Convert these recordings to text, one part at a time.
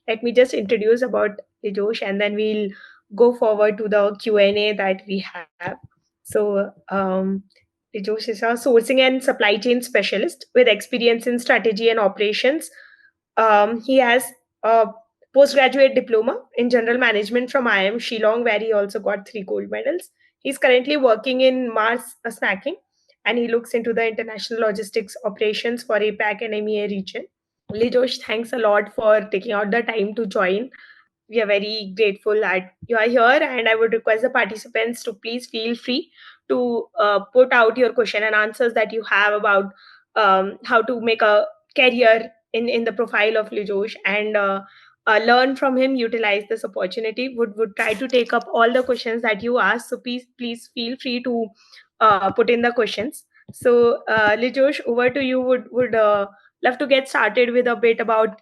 let me just introduce about Lijosh, and then we'll go forward to the Q&A that we have. So, Lijosh is a sourcing and supply chain specialist with experience in strategy and operations. He has a postgraduate diploma in general management from IIM Shillong, where he also got 3 gold medals. He's currently working in Mars Snacking, and he looks into the international logistics operations for APAC and MEA region. Lijosh, thanks a lot for taking out the time to join. We are very grateful that you are here, and I would request the participants to please feel free to put out your question and answers that you have about how to make a career in the profile of Lijosh, and learn from him, utilize this opportunity. Would try to take up all the questions that you ask, so please feel free to put in the questions. So, Lijosh, over to you. Would love to get started with a bit about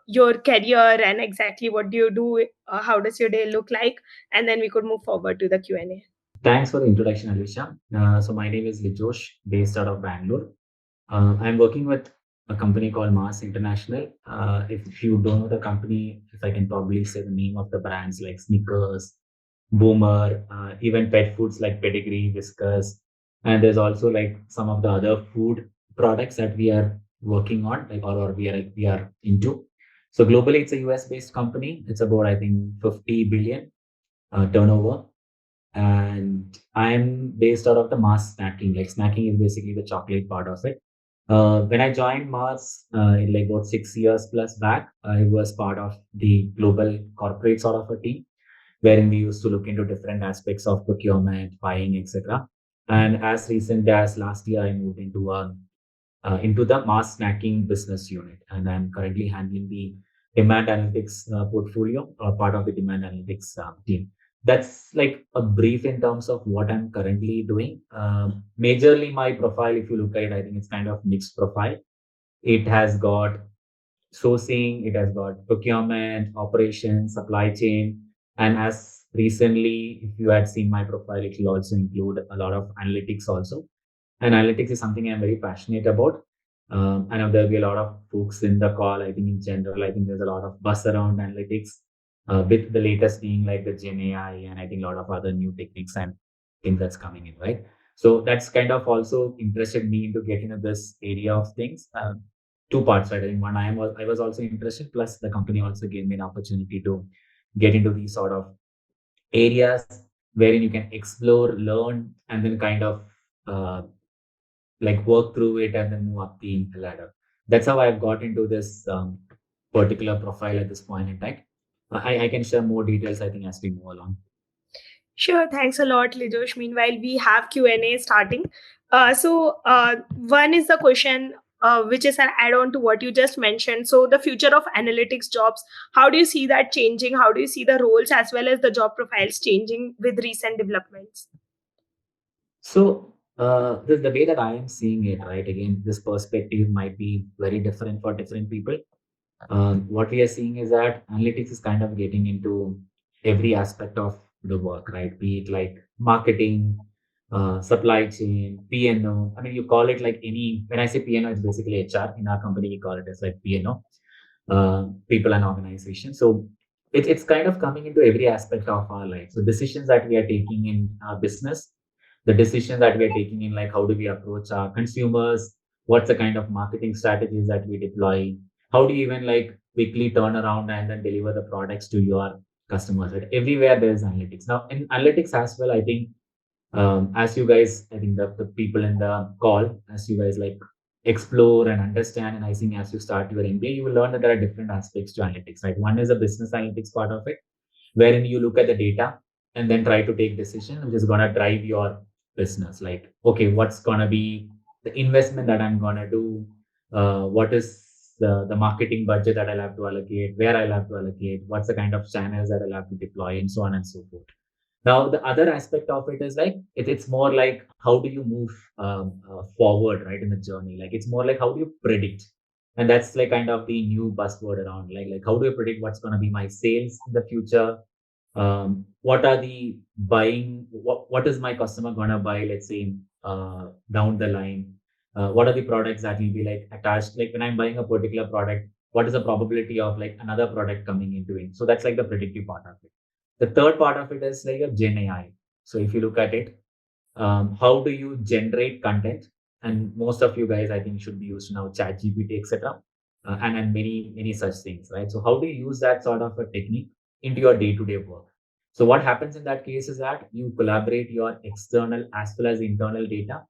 your career and exactly what do you do, how does your day look like, and then we could move forward to the Q&A. Thanks for the introduction, Alisha. So my name is Lijosh, based out of Bangalore. I'm working with a company called Mars International. If you don't know the company, if I can probably say the name of the brands like Snickers, Boomer, even pet foods like Pedigree, Whiskas, and there's also like some of the other food products that we are working on, like or we are into. So globally, it's a US based company. It's about I think 50 billion turnover, and I'm based out of the Mars snacking. Like snacking is basically the chocolate part of it. When I joined Mars in like about 6 years plus back, I was part of the global corporate sort of a team wherein we used to look into different aspects of procurement, buying, etc. And as recent as last year, I moved into the mass snacking business unit, and I'm currently handling the demand analytics portfolio or part of the demand analytics team. That's like a brief in terms of what I'm currently doing. Majorly, my profile, if you look at it, I think it's kind of mixed profile. It has got sourcing, it has got procurement, operations, supply chain, and as recently, if you had seen my profile, it will also include a lot of analytics also. And analytics is something I'm very passionate about. I know there'll be a lot of folks in the call. I think in general, I think there's a lot of buzz around analytics, with the latest being like the Gen AI, and I think a lot of other new techniques and things that's coming in, right? So that's kind of also interested me into getting into this area of things. Two parts, right? I think one, I was also interested, plus the company also gave me an opportunity to get into these sort of areas wherein you can explore, learn, and then kind of uh, like work through it and then move up the ladder. That's how I've got into this particular profile at this point in time. I can share more details, I think, as we move along. Sure, thanks a lot, Lijosh. Meanwhile, we have Q&A starting. One is the question, which is an add-on to what you just mentioned. So, the future of analytics jobs, how do you see that changing? How do you see the roles as well as the job profiles changing with recent developments? So the way that I am seeing it, right? Again, this perspective might be very different for different people. What we are seeing is that analytics is kind of getting into every aspect of the work, right? Be it like marketing, supply chain, PNO. I mean, you call it like any, when I say PNO, it's basically HR. In our company, we call it as like PNO, people and organization. So it's kind of coming into every aspect of our life. So decisions that we are taking in our business, the decisions that we are taking in like how do we approach our consumers, what's the kind of marketing strategies that we deploy, how do you even like quickly turn around and then deliver the products to your customers, right? Everywhere there's analytics. Now in analytics as well, I think, as you guys, I think the people in the call, as you guys like explore and understand, and I think as you start your MBA, you will learn that there are different aspects to analytics, right? One is the business analytics part of it, wherein you look at the data and then try to take decision which is going to drive your business. Like, okay, what's going to be the investment that I'm going to do? What is the marketing budget that I'll have to allocate? Where I'll have to allocate? What's the kind of channels that I'll have to deploy, and so on and so forth. Now, the other aspect of it is like it's more like how do you move forward, right, in the journey? Like it's more like how do you predict, and that's like kind of the new buzzword around like how do you predict what's going to be my sales in the future? What are the buying? What is my customer going to buy? Let's say down the line, what are the products that will be like attached? Like when I'm buying a particular product, what is the probability of like another product coming into it. So that's like the predictive part of it. The third part of it is like a Gen AI. So if you look at it, how do you generate content? And most of you guys, I think, should be used now chat gpt, etc. And many such things, right? So how do you use that sort of a technique into your day-to-day work? So what happens in that case is that you collaborate your external as well as internal data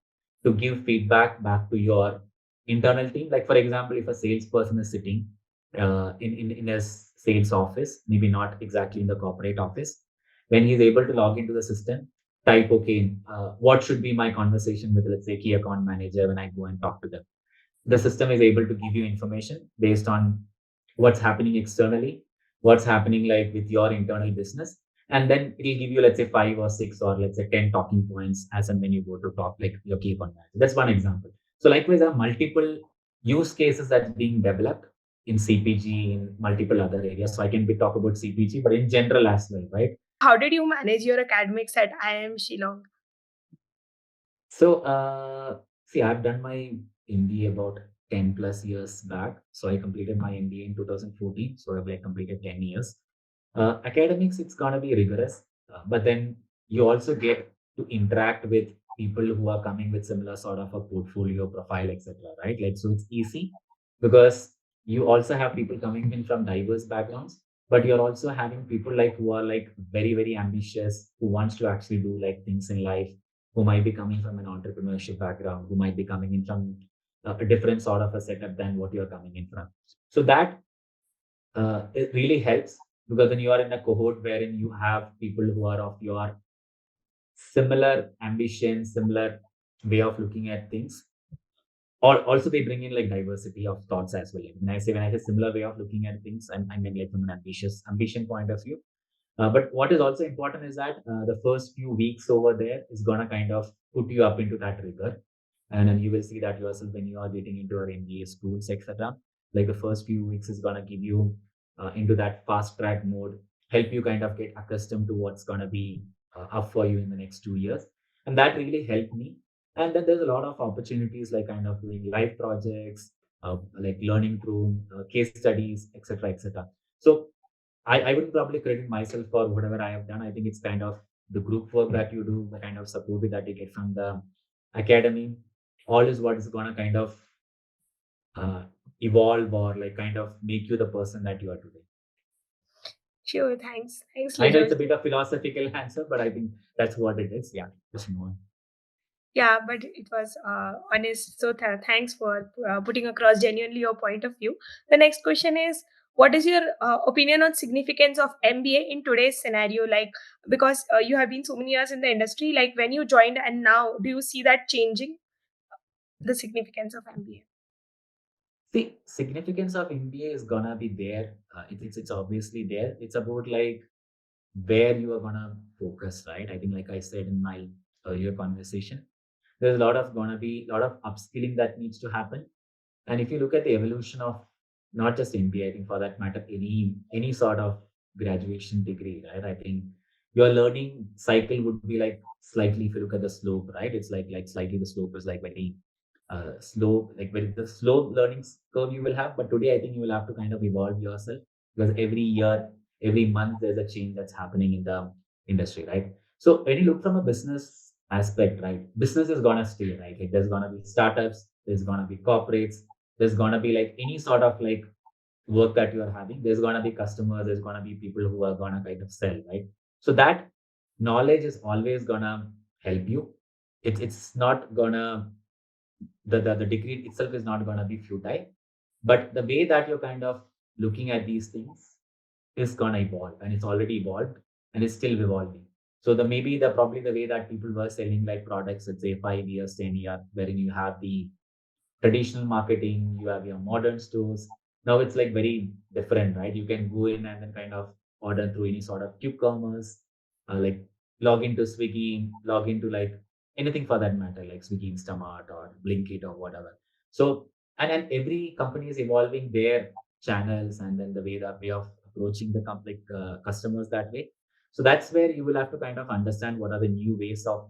to give feedback back to your internal team. Like for example, if a salesperson is sitting in a sales office, maybe not exactly in the corporate office, when he's able to log into the system, type, okay, what should be my conversation with, let's say, key account manager when I go and talk to them. The system is able to give you information based on what's happening externally, what's happening like with your internal business. And then it'll give you, let's say, 5 or 6 or let's say 10 talking points as and when you go to talk like your key account manager. That's one example. So likewise, there are multiple use cases that's being developed in CPG, in multiple other areas. So I can be talk about CPG, but in general as well, right? How did you manage your academics at IIM Shillong? So, see, I've done my MBA about 10 plus years back. So I completed my MBA in 2014. So I've like completed 10 years. Academics, it's gonna be rigorous, but then you also get to interact with people who are coming with similar sort of a portfolio profile, etc. Right? Like, so it's easy because you also have people coming in from diverse backgrounds, but you're also having people like who are like very ambitious, who wants to actually do like things in life, who might be coming from an entrepreneurship background, who might be coming in from a different sort of a setup than what you're coming in from. So that it really helps because then you are in a cohort wherein you have people who are of your similar ambition, similar way of looking at things. Or also they bring in like diversity of thoughts as well. When I say similar way of looking at things, I mean like from an ambitious ambition point of view. But what is also important is that the first few weeks over there is gonna kind of put you up into that rigor, and then you will see that yourself when you are getting into your MBA schools, etc. Like the first few weeks is gonna give you into that fast track mode, help you kind of get accustomed to what's gonna be up for you in the next 2 years, and that really helped me. And then there's a lot of opportunities like kind of doing live projects, like learning through case studies, etc., etc. So I wouldn't probably credit myself for whatever I have done. I think it's kind of the group work that you do, the kind of support that you get from the academy, all is what is going to kind of uh, evolve or like kind of make you the person that you are today. Sure, thanks. Thanks, I know it's Lijosh. a bit of philosophical answer, but I think that's what it is. Yeah, just move on. Yeah, but it was honest. So thanks for putting across genuinely your point of view. The next question is, what is your opinion on significance of MBA in today's scenario? Like, because you have been so many years in the industry, like when you joined and now, do you see that changing the significance of MBA? See, significance of MBA is gonna be there. It's obviously there. It's about like where you are gonna focus, right? I think, like I said in my earlier conversation, there's a lot of gonna be a lot of upskilling that needs to happen. And if you look at the evolution of not just MBA, I think for that matter, any sort of graduation degree, right? I think your learning cycle would be like slightly, if you look at the slope, right? It's like slightly the slope is like very slow, like very the slow learning curve you will have. But today, I think you will have to kind of evolve yourself because every year, every month, there's a change that's happening in the industry, right? So when you look from a business aspect, right, business is gonna stay, right? Like there's gonna be startups, there's gonna be corporates, there's gonna be like any sort of like work that you are having. There's gonna be customers, there's gonna be people who are gonna kind of sell, right? So that knowledge is always gonna help you. It's not gonna the degree itself is not gonna be futile, but the way that you're kind of looking at these things is gonna evolve, and it's already evolved and it's still evolving. So the maybe the probably the way that people were selling like products, let's say 5 years, 10 years, wherein you have the traditional marketing, you have your modern stores. Now it's like very different, right? You can go in and then kind of order through any sort of quick commerce, like log into Swiggy, log into like anything for that matter, like Swiggy, Instamart, or Blinkit, or whatever. So and every company is evolving their channels and then the way of approaching the customers that way. So that's where you will have to kind of understand what are the new ways of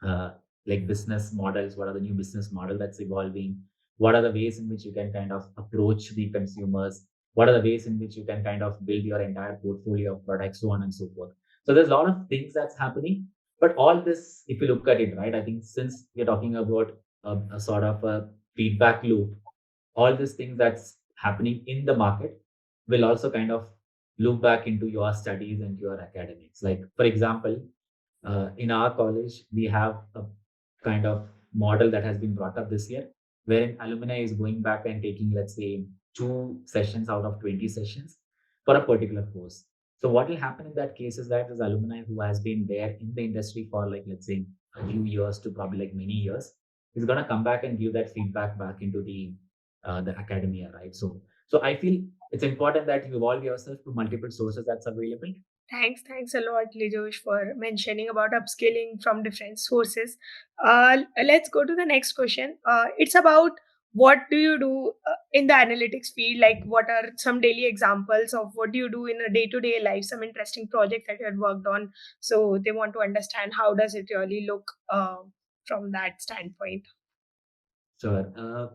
uh, like business models, what are the new business model that's evolving, what are the ways in which you can kind of approach the consumers, what are the ways in which you can kind of build your entire portfolio of products, so on and so forth. So there's a lot of things that's happening. But all this, if you look at it, right, I think since we're talking about a sort of a feedback loop, all these things that's happening in the market will also kind of loop back into your studies and your academics. Like, for example, in our college, we have a kind of model that has been brought up this year, wherein alumni is going back and taking, let's say, 2 sessions out of 20 sessions for a particular course. So what will happen in that case is that this alumni who has been there in the industry for, like, let's say, a few years to probably like many years is going to come back and give that feedback back into the academia, right? So I feel it's important that you evolve yourself to multiple sources that's available. Thanks a lot, Lijosh, for mentioning about upskilling from different sources. Let's go to the next question. It's about what do you do in the analytics field? Like, what are some daily examples of what do you do in a day-to-day life? Some interesting projects that you had worked on. So they want to understand how does it really look from that standpoint. Sure.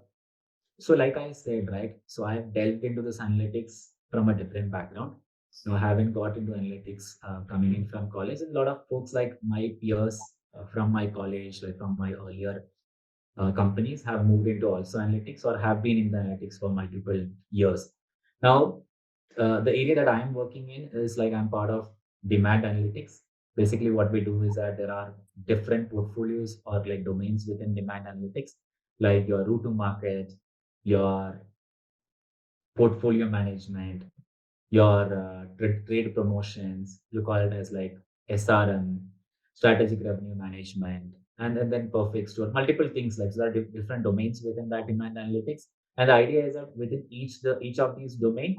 So, like I said, right? So, I've delved into this analytics from a different background. So, I haven't got into analytics coming in from college. And a lot of folks like my peers from my college, like from my earlier companies, have moved into also analytics or have been in the analytics for multiple years. Now, the area that I'm working in is like I'm part of demand analytics. Basically, what we do is that there are different portfolios or like domains within demand analytics, like your route to market, your portfolio management, your trade promotions, you call it as like SRM, strategic revenue management, and then perfect store, multiple things like so there are different domains within that demand analytics. And the idea is that within each of these domain,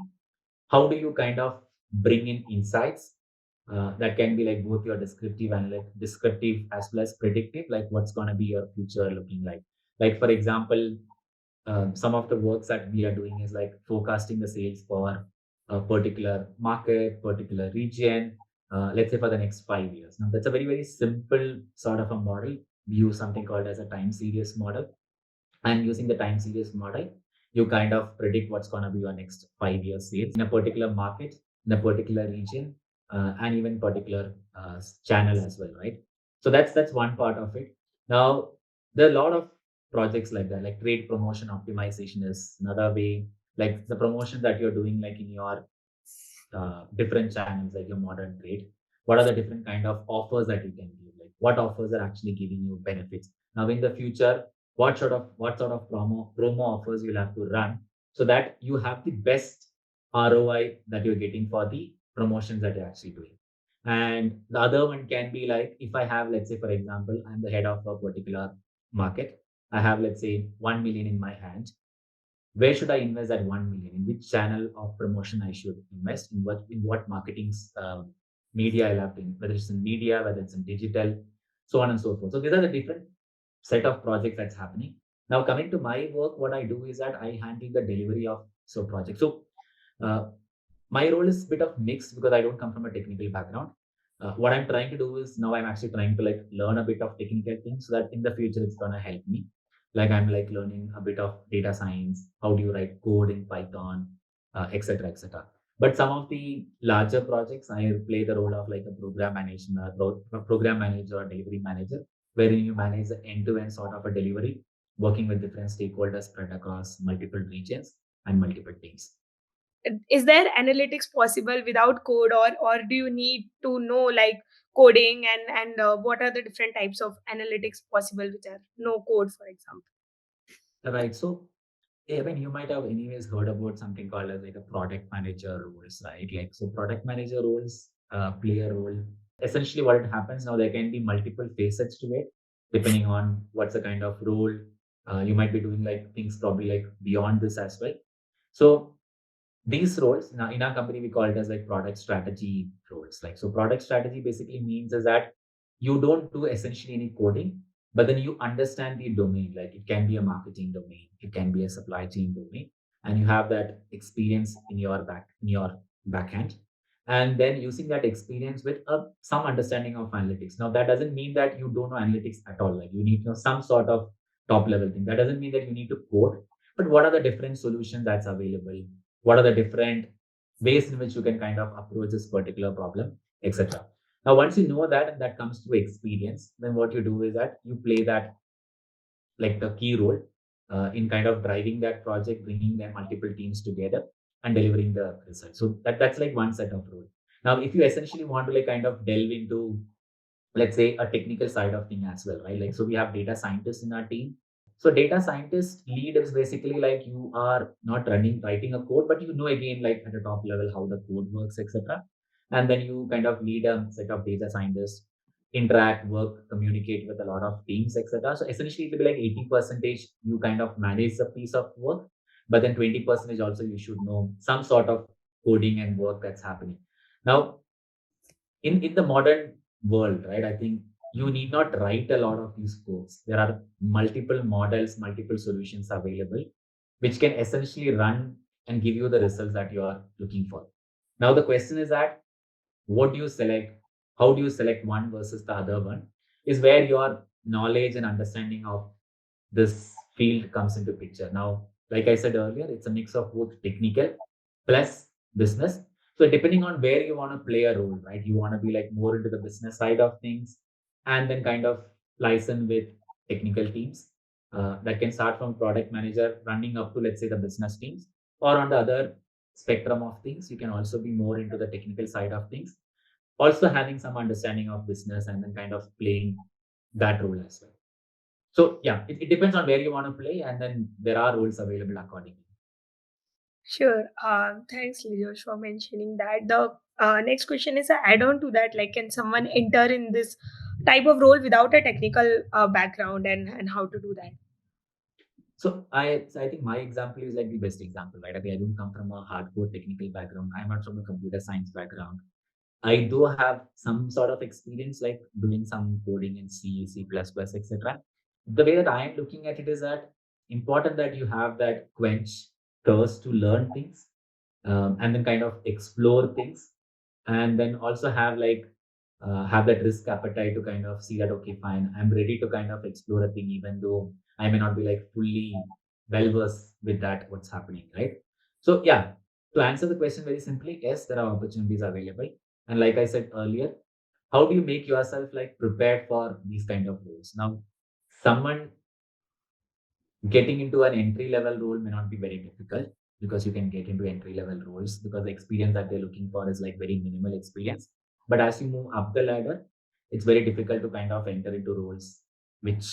how do you kind of bring in insights that can be like both your descriptive as well as predictive, like what's going to be your future looking like for example, some of the works that we are doing is like forecasting the sales for a particular market, particular region, let's say for the next 5 years. Now that's a very very simple sort of a model. We use something called as a time series model, and using the time series model, you kind of predict what's going to be your next 5 year sales in a particular market, in a particular region, and even particular channel as well, right? So that's one part of it. Now there are a lot of projects like that, like trade promotion optimization is another way, like the promotion that you're doing like in your different channels like your modern trade. What are the different kind of offers that you can give, like what offers are actually giving you benefits now in the future, what sort of promo offers you'll have to run so that you have the best ROI that you're getting for the promotions that you're actually doing. And the other one can be like, if I have, let's say, for example, I'm the head of a particular market, I have, let's say, 1 million in my hand. Where should I invest that 1 million? In which channel of promotion I should invest? In what marketing media I'll have to, whether it's in media, whether it's in digital, so on and so forth. So these are the different set of projects that's happening. Now coming to my work, what I do is that I handle the delivery of so projects. So uh, my role is a bit of mixed because I don't come from a technical background. What I'm trying to do is now I'm actually trying to like learn a bit of technical things so that in the future it's gonna help me. Like I'm like learning a bit of data science, how do you write code in Python, etc., etc. But some of the larger projects, I play the role of like a program manager or delivery manager, wherein you manage the end-to-end sort of a delivery, working with different stakeholders spread across multiple regions and multiple teams. Is there analytics possible without code, or do you need to know like coding, and what are the different types of analytics possible which are no code, for example? Right. So even you might have anyways heard about something called as like a product manager roles, right? Like so product manager roles play a role. Essentially what it happens now, there can be multiple facets to it, depending on what's the kind of role. You might be doing like things probably like beyond this as well. So these roles now in our company we call it as like product strategy roles. Like so product strategy basically means is that you don't do essentially any coding, but then you understand the domain. Like it can be a marketing domain, it can be a supply chain domain, and you have that experience in your back end, and then using that experience with some understanding of analytics. Now that doesn't mean that you don't know analytics at all. Like you need to know some sort of top level thing. That doesn't mean that you need to code, but what are the different solutions that's available? What are the different ways in which you can kind of approach this particular problem, etc. Now, once you know that and that comes to experience, then what you do is that you play that like the key role in kind of driving that project, bringing their multiple teams together and delivering the result. So that's like one set of role. Now, if you essentially want to like kind of delve into, let's say, a technical side of thing as well, right? Like, so we have data scientists in our team. So data scientist lead is basically like you are not writing a code, but you know again like at the top level how the code works, etc. And then you kind of lead a set of data scientists, interact, work, communicate with a lot of teams, etc. So essentially it will be like 80 percentage you kind of manage the piece of work, but then 20 percentage also you should know some sort of coding and work that's happening. Now, in the modern world, right, I think you need not write a lot of these codes. There are multiple models, multiple solutions available which can essentially run and give you the results that you are looking for. Now the question is that what do you select, how do you select one versus the other one, is where your knowledge and understanding of this field comes into picture. Now, like I said earlier, it's a mix of both technical plus business. So depending on where you want to play a role, right? You want to be like more into the business side of things, and then kind of liaison with technical teams. That can start from product manager running up to, let's say, the business teams, or on the other spectrum of things, you can also be more into the technical side of things, also having some understanding of business and then kind of playing that role as well. So yeah, it depends on where you want to play, and then there are rules available accordingly. Sure. Thanks, Lijosh, for mentioning that. The next question is an add-on to that. Like, can someone enter in this type of role without a technical background, and how to do that? So I think my example is like the best example, right? Okay, I don't come from a hardcore technical background. I'm not from a computer science background. I do have some sort of experience, like doing some coding in C, C++, etc. The way that I am looking at it is that important that you have that quench thirst to learn things, and then kind of explore things, and then also have that risk appetite to kind of see that, okay, fine, I'm ready to kind of explore a thing even though I may not be like fully well versed with that what's happening, right? So yeah, to answer the question very simply, yes, there are opportunities available. And like I said earlier, how do you make yourself like prepared for these kind of roles? Now, someone getting into an entry level role may not be very difficult, because you can get into entry level roles because the experience that they're looking for is like very minimal experience. But as you move up the ladder, it's very difficult to kind of enter into roles which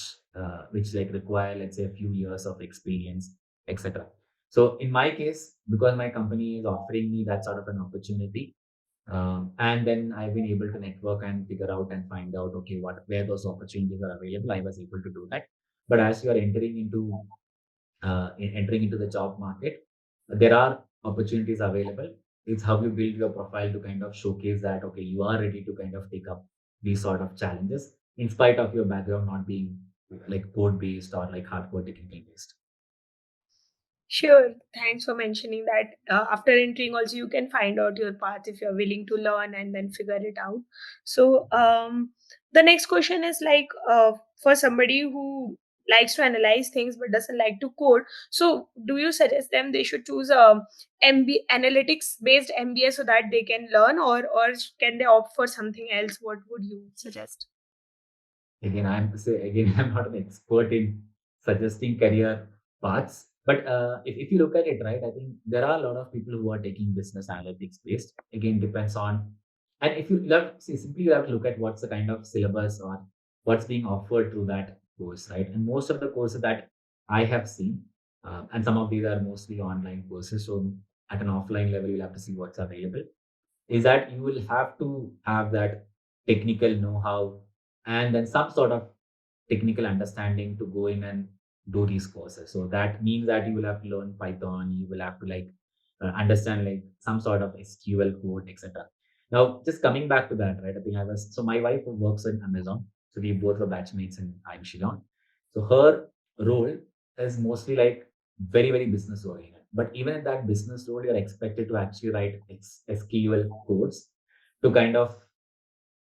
like require, let's say, a few years of experience, etc. So in my case, because my company is offering me that sort of an opportunity, and then I've been able to network and figure out and find out, okay, what where those opportunities are available, I was able to do that. But as you are entering into the job market, there are opportunities available. It's how you build your profile to kind of showcase that, okay, you are ready to kind of take up these sort of challenges in spite of your background not being like code based or like hardcore technical based. Sure. Thanks for mentioning that. After entering, also you can find out your path if you're willing to learn and then figure it out. So, the next question is like, for somebody who likes to analyze things but doesn't like to code. So, do you suggest them they should choose a MB analytics based MBA so that they can learn, or can they opt for something else? What would you suggest? Again, I'm not an expert in suggesting career paths, but if you look at it, right, I think there are a lot of people who are taking business analytics based. Again, depends on, and if you love see simply you have to look at what's the kind of syllabus or what's being offered through that course, right? And most of the courses that I have seen, and some of these are mostly online courses, so at an offline level you'll have to see what's available, is that you will have to have that technical know-how and then some sort of technical understanding to go in and do these courses. So that means that you will have to learn Python, you will have to like understand like some sort of SQL code, etc. Now, just coming back to that, right? I think so my wife works in Amazon. So we both were batchmates in IIM Shillong. So her role is mostly like very, very business oriented. But even in that business role, you're expected to actually write SQL codes to kind of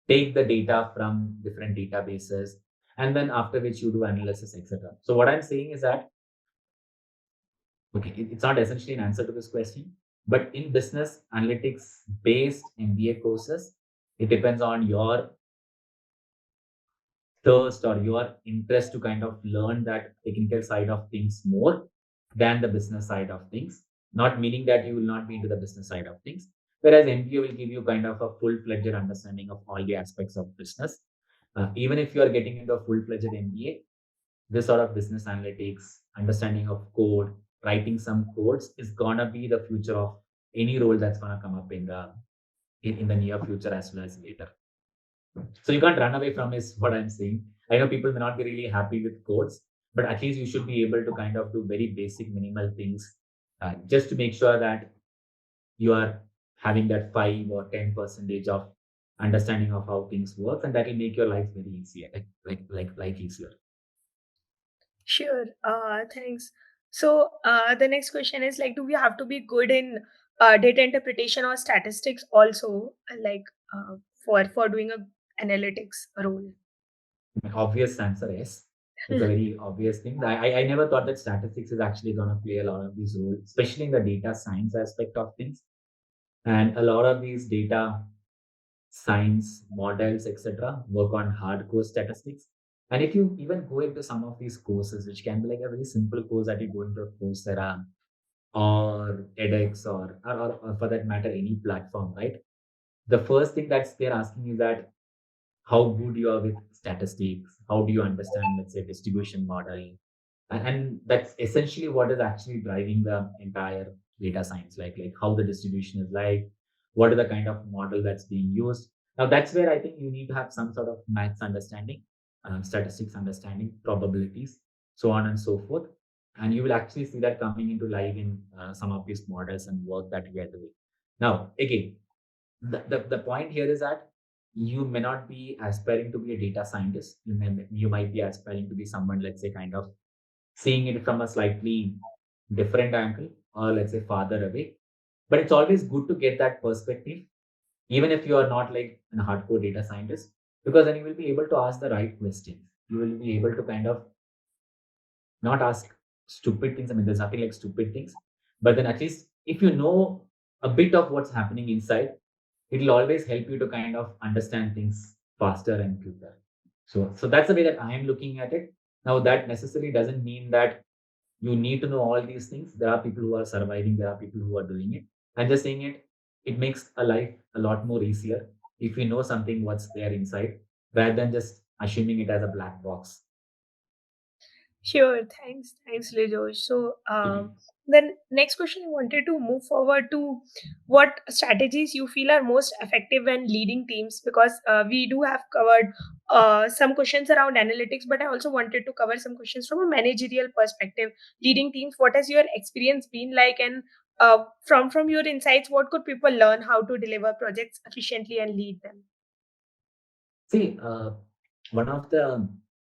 take the data from different databases, and then after which you do analysis, etc. So what I'm saying is that Okay, it's not essentially an answer to this question, but in business analytics based MBA courses, it depends on your thirst or your interest to kind of learn that technical side of things more than the business side of things. Not meaning that you will not be into the business side of things. Whereas MBA will give you kind of a full-fledged understanding of all the aspects of business. Even if you are getting into a full-fledged MBA, this sort of business analytics, understanding of code, writing some codes is gonna be the future of any role that's gonna come up in the near future as well as later. So you can't run away from is what I'm saying. I know people may not be really happy with codes, but at least you should be able to kind of do very basic minimal things just to make sure that you are having that 5 or 10% of understanding of how things work, and that will make your life very easier, like easier. Sure. Thanks. So the next question is like, do we have to be good in data interpretation or statistics also, like for doing a analytics role? Obvious answer is it's a very obvious thing. I never thought that statistics is actually going to play a lot of these roles, especially in the data science aspect of things. And a lot of these data science models, etc., work on hardcore statistics. And if you even go into some of these courses, which can be like a very simple course that you go into Coursera or edX or for that matter, any platform, right? The first thing that's they're asking is that how good you are with statistics, how do you understand, let's say, distribution model, and that's essentially what is actually driving the entire data science, like how the distribution is like, what are the kind of model that's being used. Now that's where I think you need to have some sort of maths understanding, statistics understanding, probabilities, so on and so forth, and you will actually see that coming into live in some of these models and work that we are doing. Now again, the point here is that you may not be aspiring to be a data scientist. You might be aspiring to be someone, let's say, kind of seeing it from a slightly different angle or let's say farther away. But it's always good to get that perspective, even if you are not like a hardcore data scientist, because then you will be able to ask the right questions. You will be able to kind of not ask stupid things. I mean, there's nothing like stupid things, but then at least if you know a bit of what's happening inside, it will always help you to kind of understand things faster and quicker. So that's the way that I am looking at it. Now, that necessarily doesn't mean that you need to know all these things. There are people who are surviving, there are people who are doing it. I'm just saying it makes a life a lot more easier if you know something what's there inside rather than just assuming it as a black box. Sure, thanks, Lijosh. So, then next question, I wanted to move forward to what strategies you feel are most effective when leading teams, because we do have covered some questions around analytics, but I also wanted to cover some questions from a managerial perspective. Leading teams, what has your experience been like, and from your insights, what could people learn how to deliver projects efficiently and lead them? See, one of the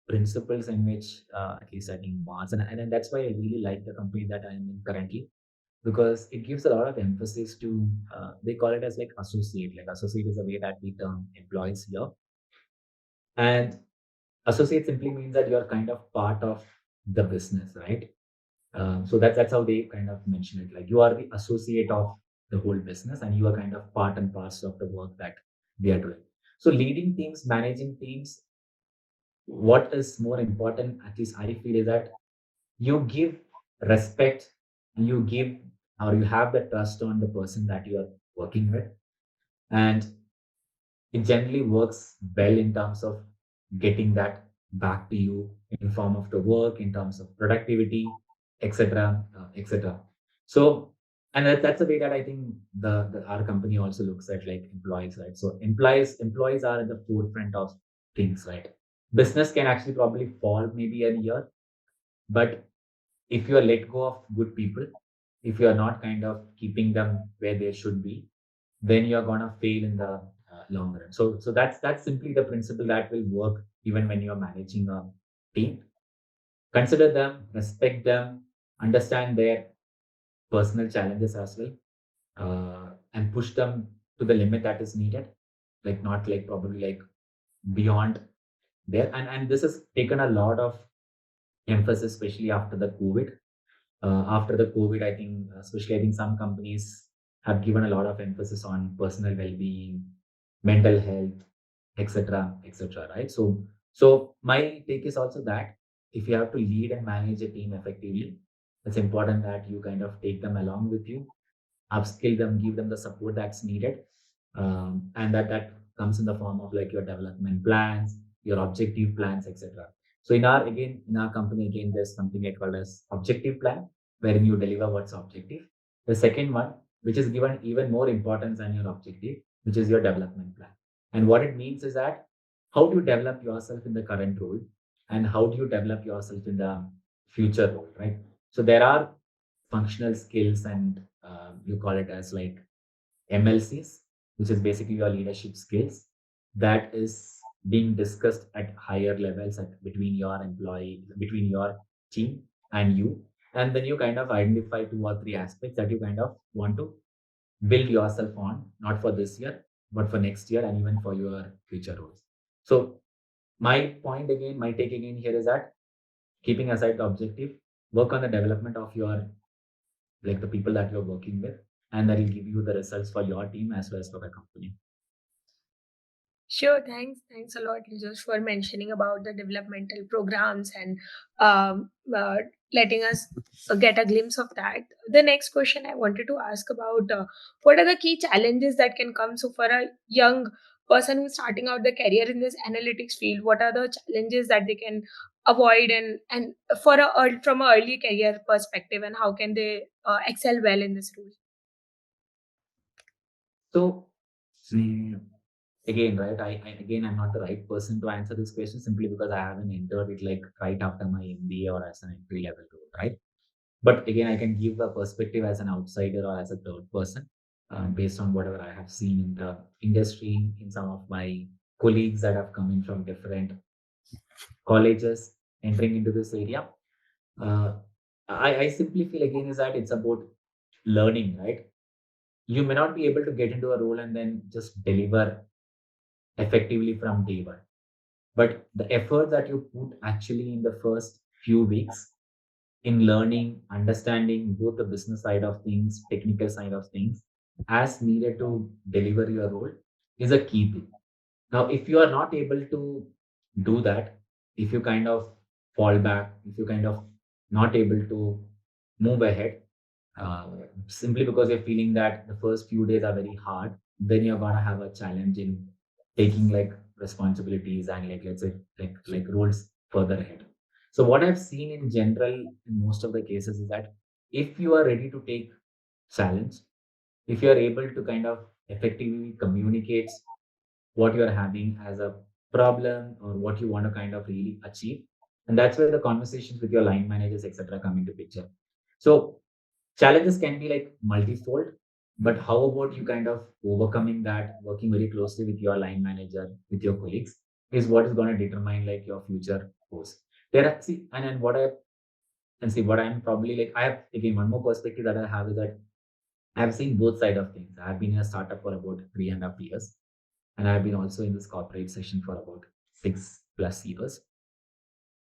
principles in which at least I think Mars, and that's why I really like the company that I'm in currently, because it gives a lot of emphasis to they call it as like associate. Like associate is the way that we term employees here, and associate simply means that you're kind of part of the business, right? So that's how they kind of mention it. Like you are the associate of the whole business, and you are kind of part and parcel of the work that they are doing. So leading teams, managing teams, what is more important, at least I feel, is that you give respect, you give or you have the trust on the person that you are working with, and it generally works well in terms of getting that back to you in form of the work, in terms of productivity, etc., etc. So, and that's the way that I think the our company also looks at like employees, right? So employees are at the forefront of things, right? Business can actually probably fall maybe a year, but if you are let go of good people, if you are not kind of keeping them where they should be, then you're gonna fail in the long run. So that's simply the principle that will work even when you're managing a team. Consider them, respect them, understand their personal challenges as well, and push them to the limit that is needed. Like not like probably like beyond there. And this has taken a lot of emphasis, especially after the COVID. After the COVID, I think, especially I think some companies have given a lot of emphasis on personal well-being, mental health, etc., etc. Right. So my take is also that if you have to lead and manage a team effectively, it's important that you kind of take them along with you, upskill them, give them the support that's needed, and that comes in the form of like your development plans, your objective plans, etc. So in our company again, there's something I call as objective plan, wherein you deliver what's objective. The second one, which is given even more importance than your objective, which is your development plan. And what it means is that how do you develop yourself in the current role, and how do you develop yourself in the future role, right? So there are functional skills, and you call it as like MLCs, which is basically your leadership skills, that is being discussed at higher levels between your team and you. And then you kind of identify 2 or 3 aspects that you kind of want to build yourself on, not for this year, but for next year and even for your future roles. So my take again here is that keeping aside the objective, work on the development of your like the people that you're working with, and that will give you the results for your team as well as for the company. Sure, thanks. Thanks a lot, Lijosh, for mentioning about the developmental programs and letting us get a glimpse of that. The next question I wanted to ask about what are the key challenges that can come? So, for a young person who's starting out the career in this analytics field, what are the challenges that they can avoid, and for from a early career perspective, and how can they excel well in this role? So mm, again, right? Again, I'm not the right person to answer this question simply because I haven't entered it like right after my MBA or as an entry level role, right? But again, I can give a perspective as an outsider or as a third person, based on whatever I have seen in the industry, in some of my colleagues that have come in from different colleges entering into this area. Uh, I simply feel again is that it's about learning, right? You may not be able to get into a role and then just deliver effectively from day one. But the effort that you put actually in the first few weeks in learning, understanding both the business side of things, technical side of things, as needed to deliver your role is a key thing. Now, if you are not able to do that, if you kind of fall back, if you kind of not able to move ahead, uh, simply because you're feeling that the first few days are very hard, then you're gonna have a challenge in taking like responsibilities and like let's say like roles further ahead. So what I've seen in general in most of the cases is that if you are ready to take challenge, if you are able to kind of effectively communicate what you're having as a problem or what you want to kind of really achieve, and that's where the conversations with your line managers etc come into picture. So challenges can be like multifold, but how about you kind of overcoming that, working very closely with your line manager, with your colleagues, is what is going to determine like your future course. There are see, and what I and see what I'm probably like. I have again one more perspective that I have is that I've seen both side of things. I've been in a startup for about 3.5 years, and I've been also in this corporate session for about 6+ years.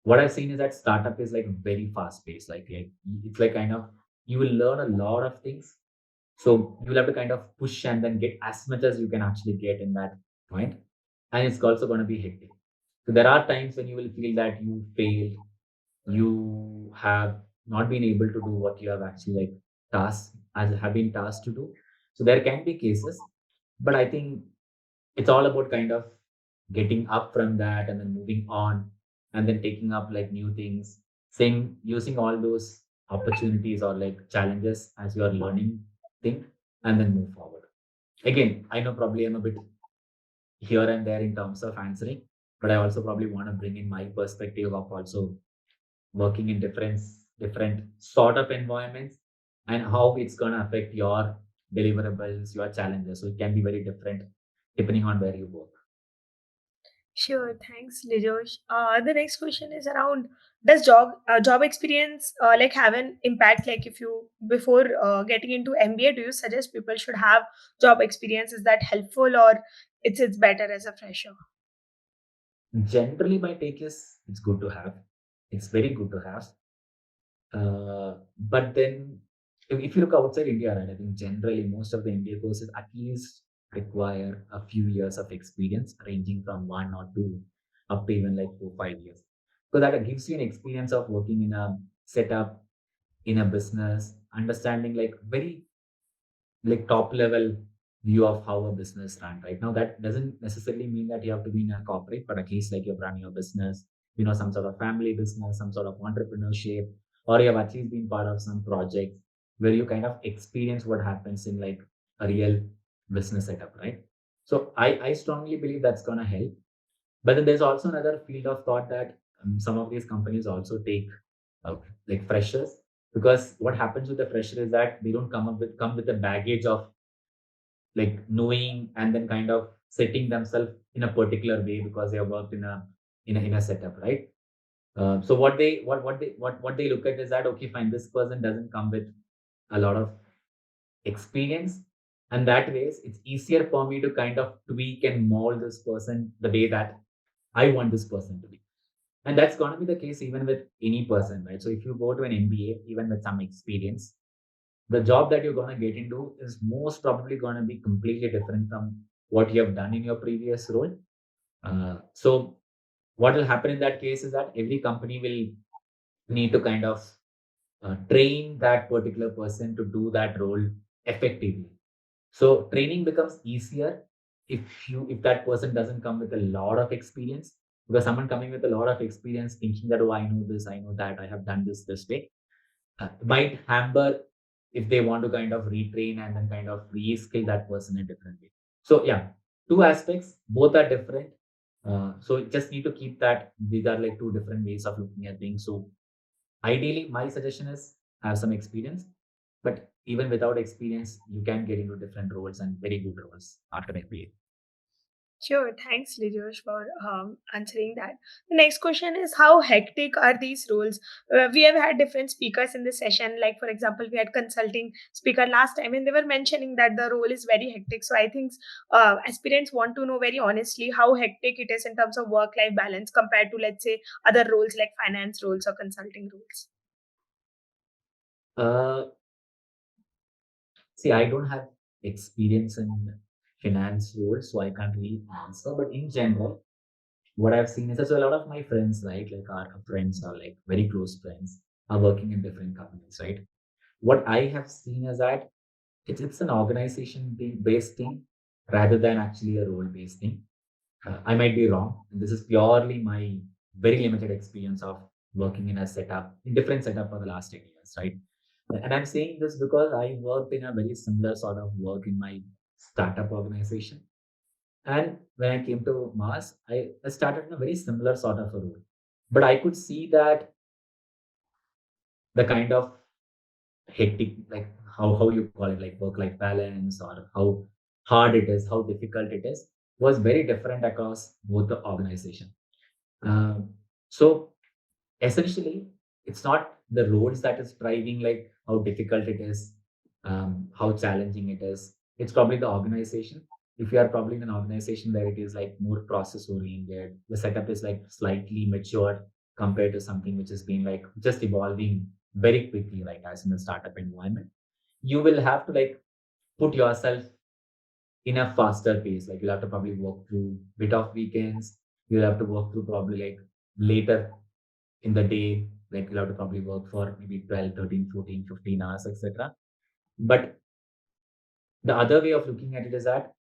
What I've seen is that startup is like very fast paced. Like it's like kind of you will learn a lot of things. So you'll have to kind of push and then get as much as you can actually get in that point. And it's also going to be hectic. So there are times when you will feel that you failed, you have not been able to do what you have actually like tasked as have been tasked to do. So there can be cases, but I think it's all about kind of getting up from that and then moving on and then taking up like new things, saying using all those opportunities or like challenges as your learning thing and then move forward. Again, I know probably I'm a bit here and there in terms of answering, but I also probably want to bring in my perspective of also working in different sort of environments and how it's going to affect your deliverables, your challenges. So it can be very different depending on where you work. Sure, thanks, Lijosh. The next question is around, does job experience like have an impact? Like if you before getting into MBA, do you suggest people should have job experience? Is that helpful, or it's better as a fresher? Generally, my take is it's good to have. It's very good to have. But then, if you look outside India, right, I think generally most of the MBA courses at least require a few years of experience, ranging from 1 or 2 up to even like 4 5 years. So that gives you an experience of working in a setup, in a business, understanding like very like top level view of how a business run right now. That doesn't necessarily mean that you have to be in a corporate, but at least like you've run your business, some sort of family business, some sort of entrepreneurship, or you have at least been part of some project where you kind of experience what happens in like a real business setup, right? So I strongly believe that's going to help. But then there's also another field of thought that some of these companies also take uh, like freshers, because what happens with the fresher is that they don't come with a baggage of like knowing and then kind of setting themselves in a particular way because they have worked in a setup, right? So what they look at is that, okay, fine, this person doesn't come with a lot of experience, and that ways it's easier for me to kind of tweak and mold this person the way that I want this person to be. And that's going to be the case even with any person, right? So if you go to an MBA, even with some experience, the job that you're going to get into is most probably going to be completely different from what you have done in your previous role. So what will happen in that case is that every company will need to kind of train that particular person to do that role effectively. So training becomes easier if that person doesn't come with a lot of experience, because someone coming with a lot of experience thinking that, oh, I know this, I know that, I have done this way, might hamper if they want to kind of retrain and then kind of reskill that person in a different way. So yeah, two aspects, both are different. So just need to keep that these are like two different ways of looking at things. So ideally, my suggestion is have some experience, but even without experience, you can get into different roles and very good roles after MBA. Sure, thanks, Lijosh, for answering that. The next question is, how hectic are these roles? We have had different speakers in this session. Like, for example, we had consulting speaker last time, and they were mentioning that the role is very hectic. So I think aspirants want to know very honestly how hectic it is in terms of work-life balance compared to, let's say, other roles like finance roles or consulting roles. Uh, See, I don't have experience in finance roles, so I can't really answer. But in general, what I've seen is that so a lot of my friends, right, like our friends are like very close friends, are working in different companies, right? What I have seen is that it's an organization based thing rather than actually a role based thing. I might be wrong. This is purely my very limited experience of working in a setup, in different setup for the last 10 years, right? And I'm saying this because I worked in a very similar sort of work in my startup organization. And when I came to Mars, I started in a very similar sort of a role. But I could see that the kind of hectic, like how you call it, like work life balance, or how hard it is, how difficult it is, was very different across both the organization. So essentially, it's not the roles that is driving like how difficult it is, how challenging it is. It's probably the organization. If you are probably in an organization where it is like more process oriented, the setup is like slightly mature compared to something which has been like just evolving very quickly, like as in a startup environment, you will have to like put yourself in a faster pace. Like you'll have to probably work through bit of weekends. You'll have to work through probably like later in the day, like you'll have to probably work for maybe 12, 13, 14, 15 hours, etc. But the other way of looking at it is that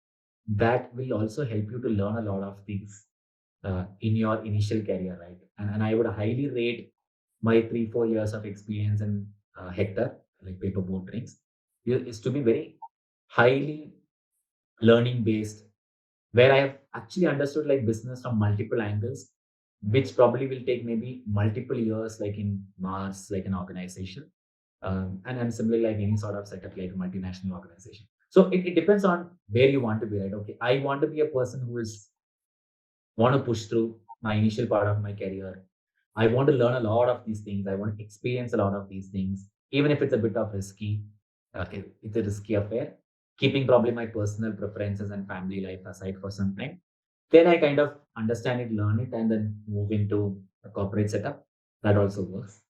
that will also help you to learn a lot of things in your initial career, right? And I would highly rate my 3 4 years of experience in Hector, like paperboard drinks, is to be very highly learning based, where I have actually understood like business from multiple angles, which probably will take maybe multiple years, like in Mars, like an organization, and similarly like any sort of setup, like a multinational organization. So it depends on where you want to be, right? Okay, I want to be a person who is want to push through my initial part of my career. I want to learn a lot of these things. I want to experience a lot of these things, even if it's a bit of risky. It's a risky affair. Keeping probably my personal preferences and family life aside for some time, then I kind of understand it, learn it, and then move into a corporate setup. That also works.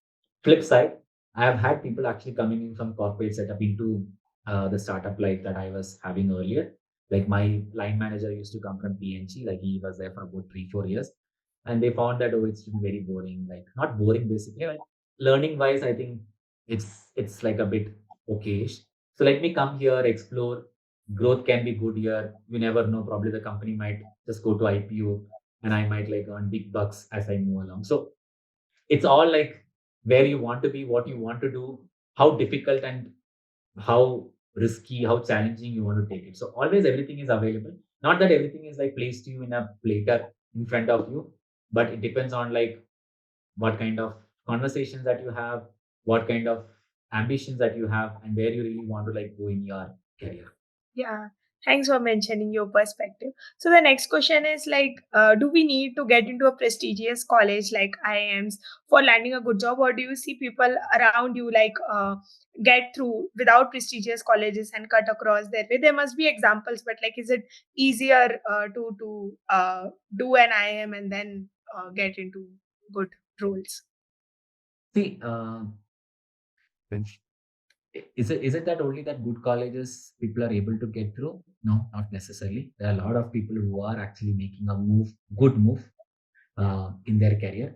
Flip side, I have had people actually coming in from corporate setup into the startup life that I was having earlier. Like my line manager used to come from PNG, like he was there for about 3 4 years, and they found that, oh, it's been very boring. Like not boring basically, like learning wise, I think it's like a bit okayish. So let me come here, explore. Growth can be good here. You never know. Probably the company might just go to IPO, and I might like earn big bucks as I move along. So it's all like where you want to be, what you want to do, how difficult and how risky, how challenging you want to take it. So always everything is available. Not that everything is like placed to you in a platter in front of you, but it depends on like what kind of conversations that you have, what kind of ambitions that you have, and where you really want to like go in your career. Yeah, thanks for mentioning your perspective. So the next question is like, do we need to get into a prestigious college like IIMs for landing a good job, or do you see people around you like get through without prestigious colleges and cut across their way? There must be examples, but like, is it easier to do an IIM and then get into good roles? See, is it that only that good colleges people are able to get through? No, not necessarily. There are a lot of people who are actually making a good move in their career.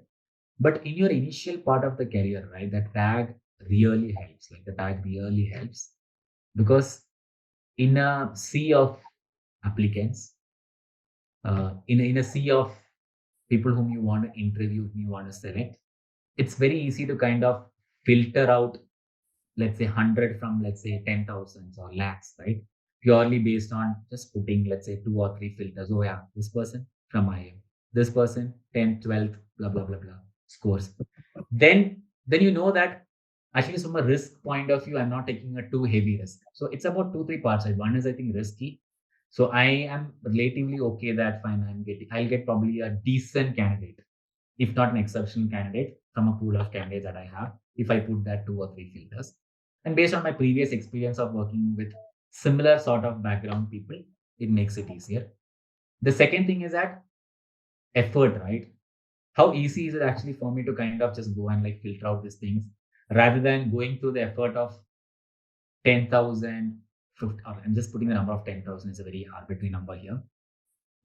But in your initial part of the career, right, the tag really helps. Like the tag really helps because in a sea of applicants, in a sea of people whom you want to interview, whom you want to select, it's very easy to kind of filter out, let's say 100 from, let's say, 10,000 or lakhs, right? Purely based on just putting, let's say, two or three filters. Oh, yeah, this person from IIM, this person, 10th, 12th, blah, blah, blah, blah, scores. Then you know that actually from a risk point of view, I'm not taking a too heavy risk. So it's about two, three parts. Right? One is, I think, risky. So I am relatively okay that fine, I'll get probably a decent candidate, if not an exceptional candidate from a pool of candidates that I have, if I put that two or three filters. And based on my previous experience of working with similar sort of background people, it makes it easier. The second thing is that effort, right? How easy is it actually for me to kind of just go and like filter out these things rather than going through the effort of 10,000, 50, or I'm just putting the number of 10,000 is a very arbitrary number here.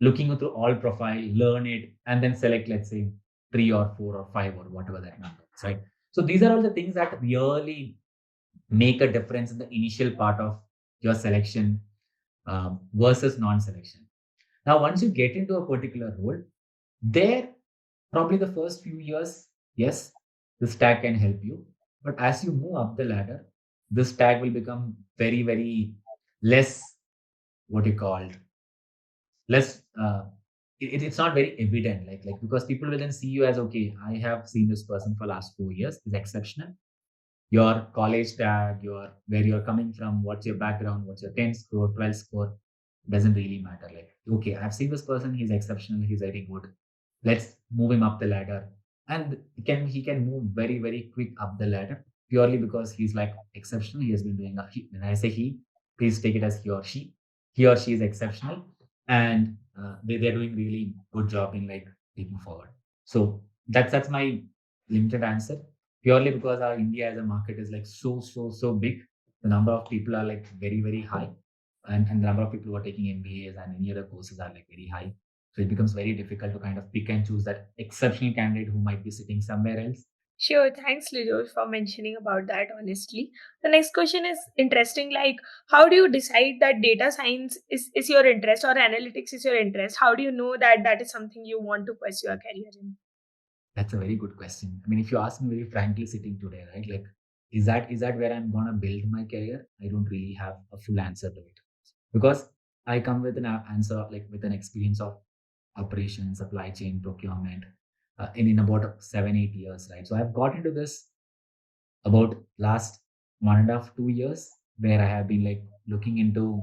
Looking through all profile, learn it, and then select, let's say, three or four or five or whatever that number is, right? So these are all the things that really make a difference in the initial part of your selection versus non-selection. Now, once you get into a particular role, there probably the first few years, yes, this tag can help you. But as you move up the ladder, this tag will become very, very less what you call less. It's not very evident, like because people will then see you as okay. I have seen this person for last 4 years is exceptional. Your college tag, your where you're coming from, what's your background, what's your 10th score, 12th score, doesn't really matter. Like, okay, I've seen this person, he's exceptional, he's very good. Let's move him up the ladder. And he can move very, very quick up the ladder purely because he's like exceptional. He has been doing when I say he, please take it as he or she. He or she is exceptional and they're doing really good job in like taking forward. So that's my limited answer purely because our India as a market is like so big. The number of people are like very, very high, and the number of people who are taking MBAs and any other courses are like very high. So it becomes very difficult to kind of pick and choose that exceptional candidate who might be sitting somewhere else. Sure, thanks, Lijosh, for mentioning about that honestly. The next question is interesting. Like, how do you decide that data science is your interest or analytics is your interest? How do you know that that is something you want to pursue a career in? That's a very good question. I mean, if you ask me very frankly, sitting today, right, like, is that where I'm gonna build my career? I don't really have a full answer to it because I come with an answer like with an experience of operations, supply chain, procurement, in about 7 8 years, right? So I've got into this about last 1.5 2 years where I have been like looking into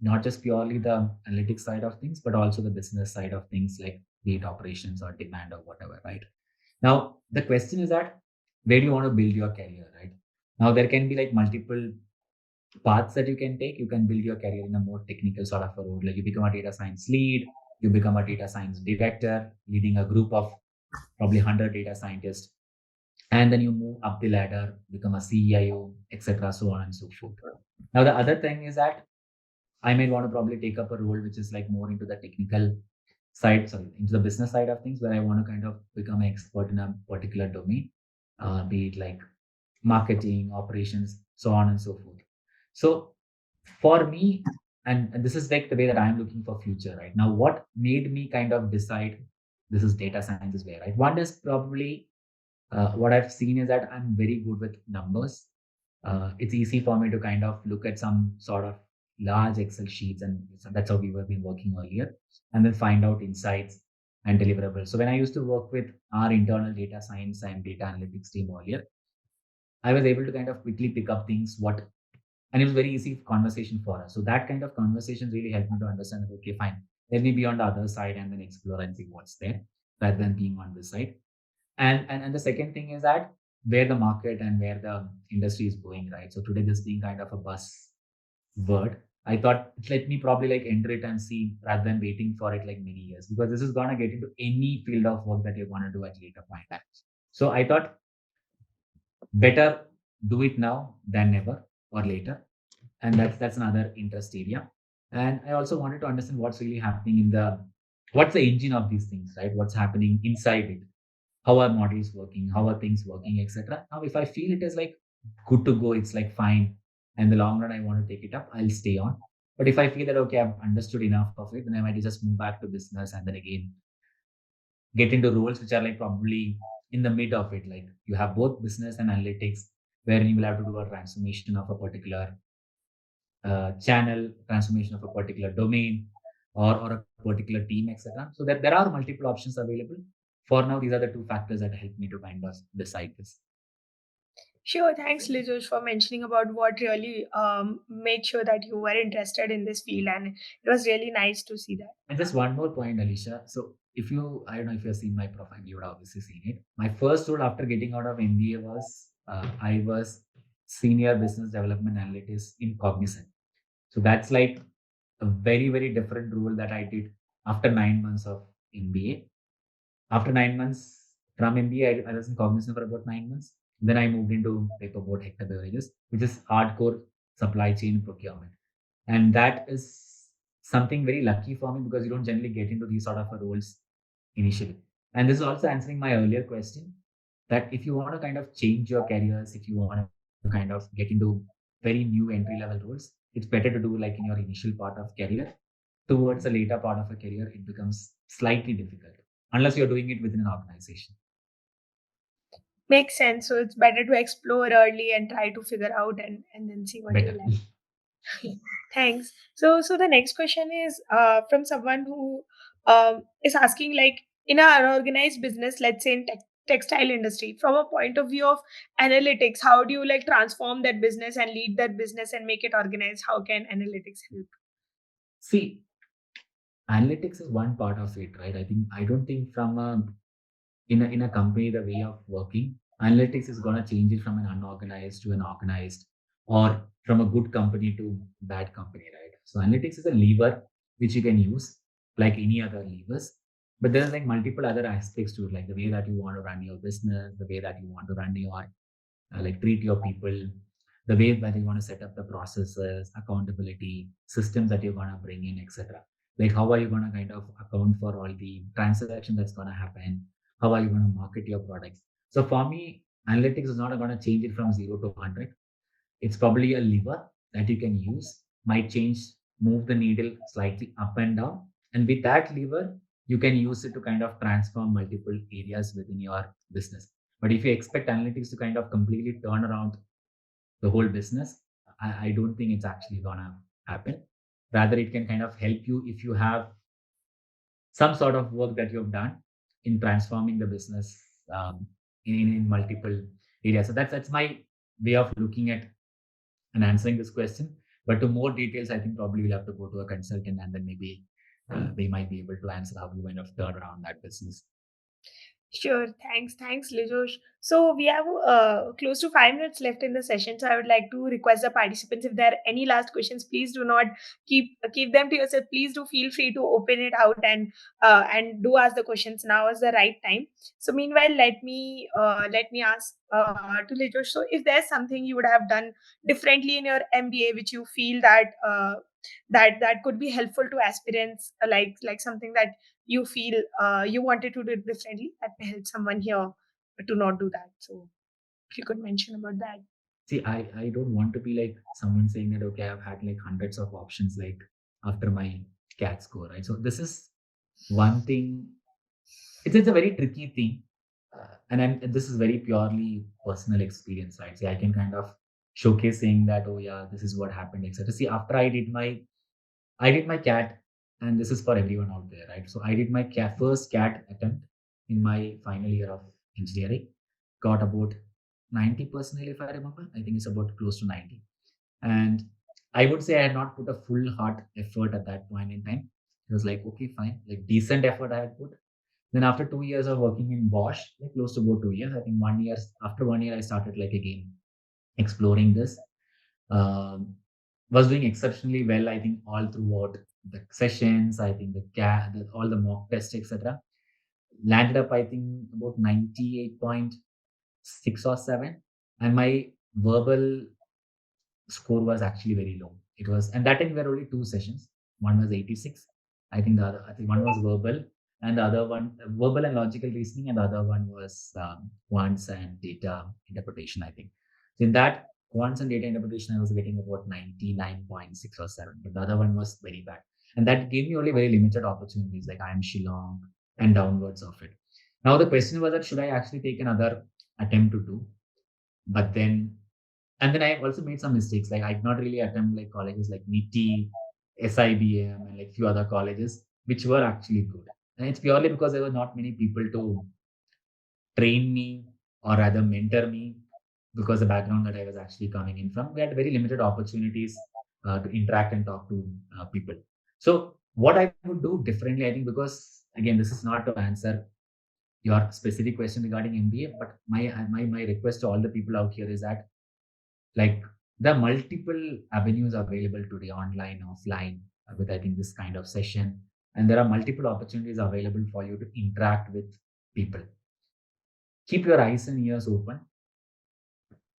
not just purely the analytics side of things, but also the business side of things like be it operations or demand or whatever, right? Now the question is that where do you want to build your career, right? Now there can be like multiple paths that you can take. You can build your career in a more technical sort of a role, like you become a data science lead, you become a data science director, leading a group of probably 100 data scientists and then you move up the ladder, become a CIO, etc., so on and so forth. Now, the other thing is that I might want to probably take up a role which is like more into the technical side, sorry, into the business side of things, where I want to kind of become an expert in a particular domain, be it like marketing, operations, so on and so forth. So for me, and this is like the way that I'm looking for future right now. What made me kind of decide this is data science is way, right? One is probably what I've seen is that I'm very good with numbers. It's easy for me to kind of look at some sort of large Excel sheets, and so that's how we were been working earlier, and then find out insights and deliverables. So when I used to work with our internal data science and data analytics team earlier, I was able to kind of quickly pick up things what, and it was very easy conversation for us. So that kind of conversation really helped me to understand that, okay, fine, let me be on the other side and then explore and see what's there rather than being on this side. And the second thing is that where the market and where the industry is going, right? So today this being kind of a buzz word, I thought let me probably like enter it and see rather than waiting for it like many years, because this is gonna get into any field of work that you're gonna do at later point in time. So I thought better do it now than never or later, and that's another interest area. And I also wanted to understand what's really happening in the, what's the engine of these things, right? What's happening inside it, how are models working, how are things working, etc. Now, if I feel it is like good to go, it's like fine. And the long run, I want to take it up, I'll stay on. But if I feel that okay, I've understood enough of it, then I might just move back to business and then again get into roles which are like probably in the mid of it. Like you have both business and analytics, where you will have to do a transformation of a particular channel, transformation of a particular domain, or a particular team, etc. So that there are multiple options available. For now, these are the two factors that help me to kind of decide this. Sure, thanks, Lijosh, for mentioning about what really made sure that you were interested in this field, and it was really nice to see that. And just one more point, Alicia. So if you, I don't know if you've seen my profile, you would obviously seen it. My first role after getting out of MBA was I was senior business development analyst in Cognizant. So that's like a very different role that I did after 9 months of MBA. After 9 months from MBA, I was in Cognizant for about 9 months. Then I moved into Paperboard Hector Beverages, which is hardcore supply chain procurement. And that is something very lucky for me because you don't generally get into these sort of roles initially. And this is also answering my earlier question that if you want to kind of change your careers, if you want to kind of get into very new entry level roles, it's better to do like in your initial part of career. Towards the later part of a career, it becomes slightly difficult unless you're doing it within an organization. Makes sense. So it's better to explore early and try to figure out and then see what you Better. like. Thanks. So the next question is from someone who is asking, like, in an unorganized business, let's say in textile industry, from a point of view of analytics, how do you like transform that business and lead that business and make it organized? How can analytics help? See, analytics is one part of it, right? I don't think from a in a company the way of working, analytics is gonna change it from an unorganized to an organized, or from a good company to bad company, right? So analytics is a lever which you can use like any other levers, but there's like multiple other aspects to it, like the way that you want to run your business, the way that you want to run your like treat your people, the way that you want to set up the processes, accountability, systems that you're going to bring in, etc. Like how are you going to kind of account for all the transaction that's going to happen? How are you going to market your products? So for me, analytics is not going to change it from 0 to 100. It's probably a lever that you can use, might change, move the needle slightly up and down. And with that lever, you can use it to kind of transform multiple areas within your business. But if you expect analytics to kind of completely turn around the whole business, I don't think it's actually gonna happen. Rather, it can kind of help you if you have some sort of work that you've done in transforming the business in multiple areas. So that's my way of looking at and answering this question. But to more details, I think probably we'll have to go to a consultant and then maybe they might be able to answer how you kind of turn around that business. Sure. Thanks, Lijosh. So we have close to 5 minutes left in the session. So I would like to request the participants, if there are any last questions, please do not keep them to yourself. Please do feel free to open it out and do ask the questions. Now is the right time. So meanwhile, let me ask to Lijosh. So if there's something you would have done differently in your MBA, which you feel that could be helpful to aspirants, like something that you feel you wanted to do it differently that may help someone here to not do that. So if you could mention about that. See, I don't want to be like someone saying that, okay, I've had like hundreds of options like after my CAT score, right? So this is one thing. It's a very tricky thing. This is very purely personal experience, right? See, I can kind of showcase saying that, oh yeah, this is what happened, etc. See, after I did my CAT, and this is for everyone out there, right? So I did my first CAT attempt in my final year of engineering, got about 90 percentile, if I remember. I think it's about close to 90. And I would say I had not put a full heart effort at that point in time. It was like, okay, fine, like decent effort I had put. Then after 2 years of working in Bosch, like close to about 2 years, I think 1 year, after 1 year, I started like again exploring this. Um, was doing exceptionally well, I think, all throughout the sessions. I think all the mock tests, etc. Landed up, I think, about 98.6 or 7. And my verbal score was actually very low. It was, and that time there were only two sessions. One was 86. I think one was verbal, and the other one, verbal and logical reasoning, and the other one was quants and data interpretation, I think. So in that quants and data interpretation, I was getting about 99.6 or 7, but the other one was very bad. And that gave me only very limited opportunities like IIM Shillong and downwards of it. Now the question was that should I actually take another attempt to do? But then and then I also made some mistakes. Like I did not really attempt like colleges like NITI, SIBM, and like few other colleges, which were actually good. And it's purely because there were not many people to train me or rather mentor me because the background that I was actually coming in from, we had very limited opportunities to interact and talk to people. So what I would do differently, I think, because again, this is not to answer your specific question regarding MBA, but my request to all the people out here is that like there are multiple avenues available today, online, offline, with I think this kind of session, and there are multiple opportunities available for you to interact with people. Keep your eyes and ears open.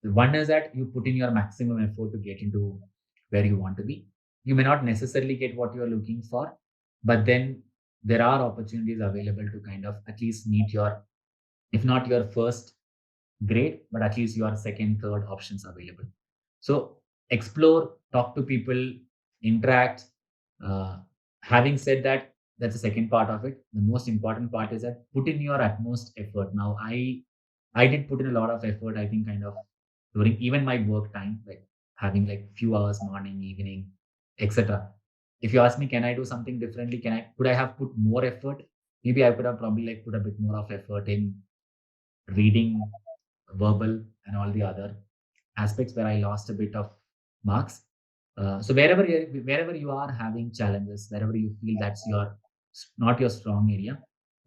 One is that you put in your maximum effort to get into where you want to be. You may not necessarily get what you are looking for, but then there are opportunities available to kind of at least meet your, if not your first grade, but at least your second, third options available. So explore, talk to people, interact. Uh, Having said that, that's the second part of it. The most important part is that put in your utmost effort. Now, I did put in a lot of effort. I think kind of during even my work time, like having like few hours morning, evening, etc. If you ask me, can I do something differently? Could I have put more effort? Maybe I could have probably like put a bit more of effort in reading, verbal, and all the other aspects where I lost a bit of marks. So wherever you are having challenges, wherever you feel that's your not your strong area,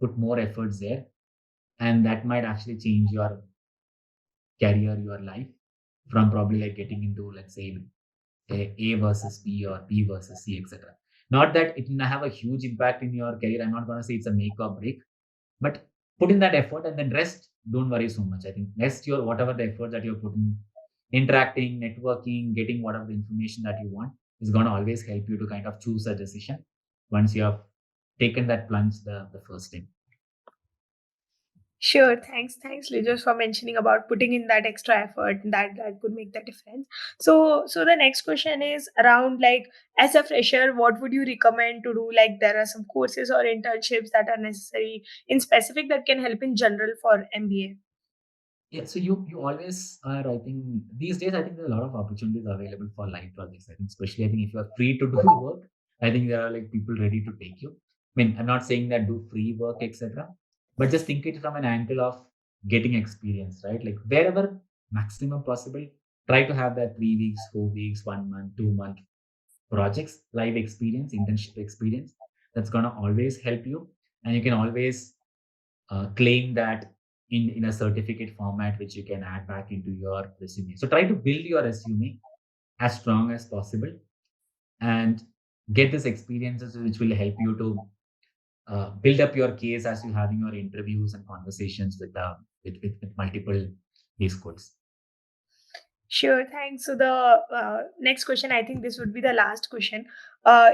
put more efforts there, and that might actually change your career, your life, from probably like getting into, let's say, A versus B or B versus C, etc. Not that it will have a huge impact in your career. I'm not going to say it's a make or break, but put in that effort, and then rest, don't worry so much. I think rest, your whatever the effort that you're putting, interacting, networking, getting whatever the information that you want, is going to always help you to kind of choose a decision once you have taken that plunge the first time. Sure. Thanks, Lijosh, for mentioning about putting in that extra effort. That could make the difference. So the next question is around, like, as a fresher, what would you recommend to do? Like, there are some courses or internships that are necessary in specific that can help in general for MBA. Yeah, so you always are. I think these days, I think there are a lot of opportunities available for live projects. I think especially, I think if you are free to do work, I think there are like people ready to take you. I mean, I'm not saying that do free work, etc., but just think it from an angle of getting experience, right? Like wherever maximum possible, try to have that 3 weeks, 4 weeks, 1 month, 2 month projects, live experience, internship experience. That's gonna always help you, and you can always claim that in a certificate format which you can add back into your resume. So try to build your resume as strong as possible and get these experiences which will help you to build up your case as you're having your interviews and conversations with multiple these schools. Sure, thanks. So the next question, I think this would be the last question,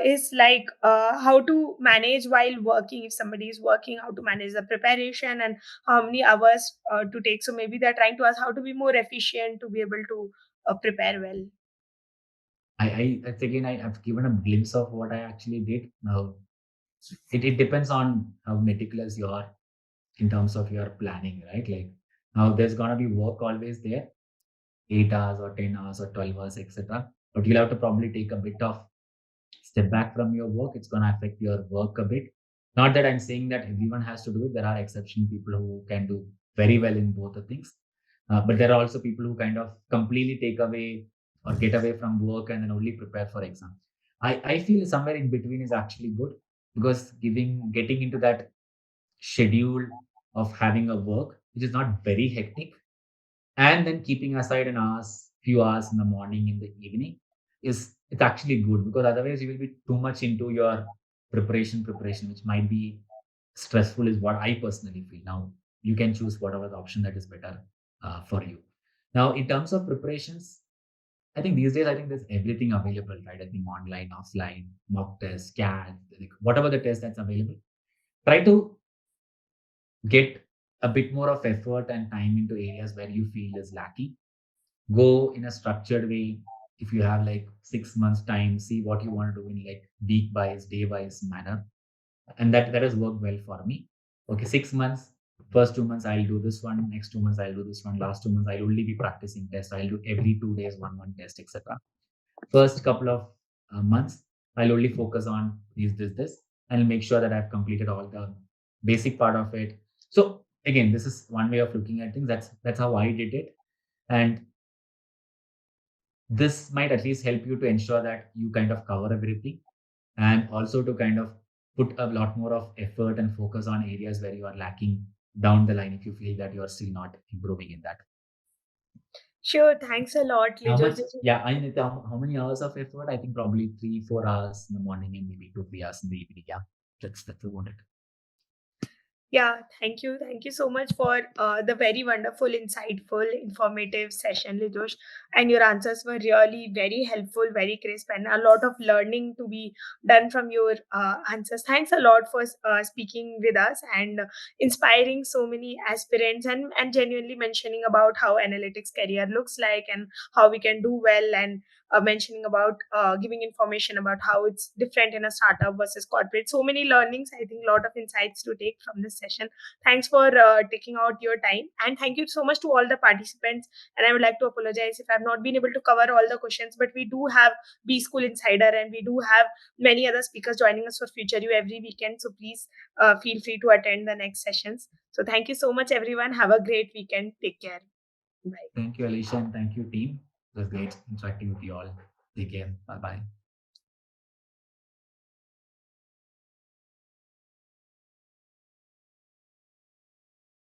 is like how to manage while working. If somebody is working, how to manage the preparation and how many hours to take. So maybe they're trying to ask how to be more efficient to be able to prepare well. That's again, I've given a glimpse of what I actually did. Now, it depends on how meticulous you are in terms of your planning, right? Like now, there's gonna be work always there, 8 hours or 10 hours or 12 hours, etc. But you'll have to probably take a bit of step back from your work. It's gonna affect your work a bit. Not that I'm saying that everyone has to do it. There are exceptional people who can do very well in both the things. But there are also people who kind of completely take away or get away from work and then only prepare for exam. I feel somewhere in between is actually good because getting into that schedule of having a work which is not very hectic and then keeping aside few hours in the morning, in the evening, is it's actually good because otherwise you will be too much into your preparation, which might be stressful, is what I personally feel. Now you can choose whatever the option that is better for you. Now, in terms of preparations, I think these days I think there's everything available, right? I think online, offline, mock test, CAD, like whatever the test that's available. Try to get a bit more of effort and time into areas where you feel is lacking. Go in a structured way. If you have like 6 months time, see what you want to do in like week wise, day wise manner, and that has worked well for me. Okay, 6 months, first 2 months I'll do this one, next 2 months I'll do this one, last 2 months I'll only be practicing tests, I'll do every 2 days one test, etc. First couple of months I'll only focus on this, and I'll make sure that I've completed all the basic part of it. So again, this is one way of looking at things. That's how I did it. And this might at least help you to ensure that you kind of cover everything, and also to kind of put a lot more of effort and focus on areas where you are lacking down the line if you feel that you are still not improving in that. Sure, thanks a lot, How Lijosh. much? Yeah, I need how many hours of effort? I think probably 3-4 hours in the morning and maybe 2-3 hours in the evening. Yeah, that's about it. Yeah, thank you. Thank you so much for the very wonderful, insightful, informative session, Lijosh. And your answers were really very helpful, very crisp, and a lot of learning to be done from your answers. Thanks a lot for speaking with us and inspiring so many aspirants and genuinely mentioning about how analytics career looks like and how we can do well, and mentioning about giving information about how it's different in a startup versus corporate. So many learnings, I think, a lot of insights to take from this session. Thanks for taking out your time, and thank you so much to all the participants. And I would like to apologize if I've not been able to cover all the questions, but we do have B School Insider and we do have many other speakers joining us for Future You every weekend. So please feel free to attend the next sessions. So thank you so much, everyone. Have a great weekend. Take care. Bye. Thank you, Alicia, and thank you, team. It was great interacting with you all. Take care. Bye bye.